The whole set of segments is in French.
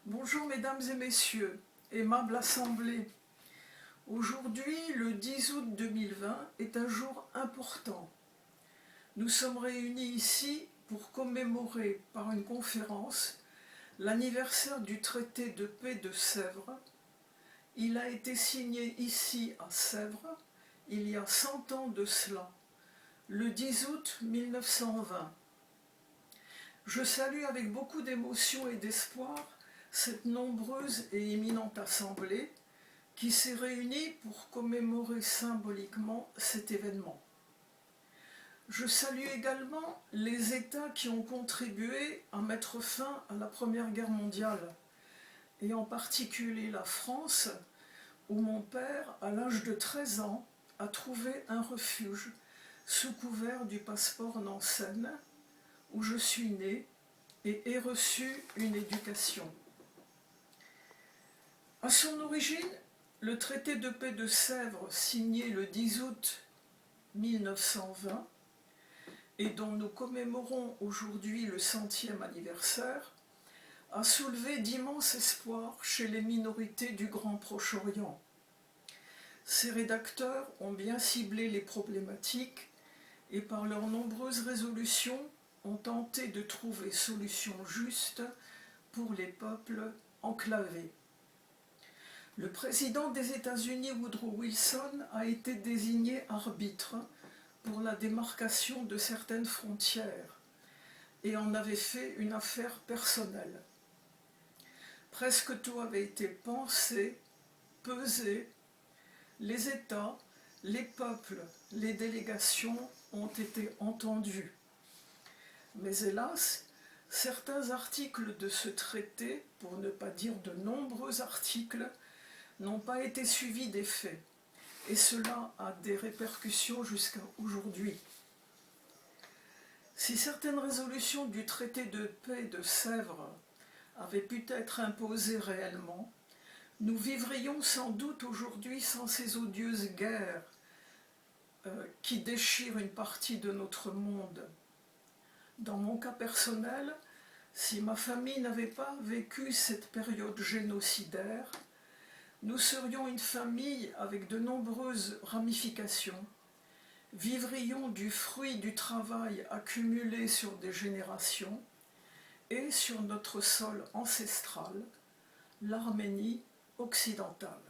Bonjour mesdames et messieurs, aimable assemblée. Aujourd'hui, le 10 août 2020, est un jour important. Nous sommes réunis ici pour commémorer par une conférence l'anniversaire du traité de paix de Sèvres. Il a été signé ici à Sèvres il y a 100 ans de cela, le 10 août 1920. Je salue avec beaucoup d'émotion et d'espoir cette nombreuse et éminente assemblée qui s'est réunie pour commémorer symboliquement cet événement. Je salue également les États qui ont contribué à mettre fin à la Première Guerre mondiale, et en particulier la France, où mon père, à l'âge de 13 ans, a trouvé un refuge sous couvert du passeport Nansen, où je suis né et ai reçu une éducation. À son origine, le traité de paix de Sèvres, signé le 10 août 1920, et dont nous commémorons aujourd'hui le 100e anniversaire, a soulevé d'immenses espoirs chez les minorités du Grand Proche-Orient. Ses rédacteurs ont bien ciblé les problématiques et par leurs nombreuses résolutions ont tenté de trouver solutions justes pour les peuples enclavés. Le président des États-Unis, Woodrow Wilson, a été désigné arbitre pour la démarcation de certaines frontières et en avait fait une affaire personnelle. Presque tout avait été pensé, pesé. Les États, les peuples, les délégations ont été entendus. Mais hélas, certains articles de ce traité, pour ne pas dire de nombreux articles, n'ont pas été suivis d'effet, et cela a des répercussions jusqu'à aujourd'hui. Si certaines résolutions du traité de paix de Sèvres avaient pu être imposées réellement, nous vivrions sans doute aujourd'hui sans ces odieuses guerres qui déchirent une partie de notre monde. Dans mon cas personnel, si ma famille n'avait pas vécu cette période génocidaire, nous serions une famille avec de nombreuses ramifications, vivrions du fruit du travail accumulé sur des générations et sur notre sol ancestral, l'Arménie occidentale.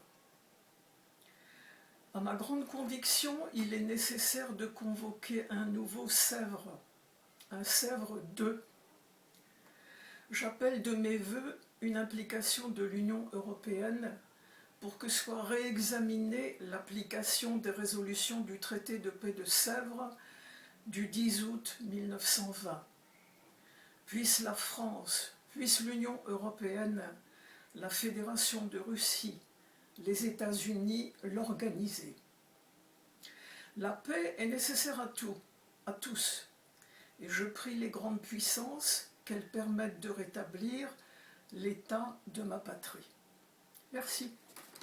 À ma grande conviction, il est nécessaire de convoquer un nouveau Sèvres, un Sèvres II. J'appelle de mes vœux une implication de l'Union européenne pour que soit réexaminée l'application des résolutions du traité de paix de Sèvres du 10 août 1920. Puisse la France, puisse l'Union européenne, la Fédération de Russie, les États-Unis l'organiser. La paix est nécessaire à tous, et je prie les grandes puissances qu'elles permettent de rétablir l'état de ma patrie. Merci.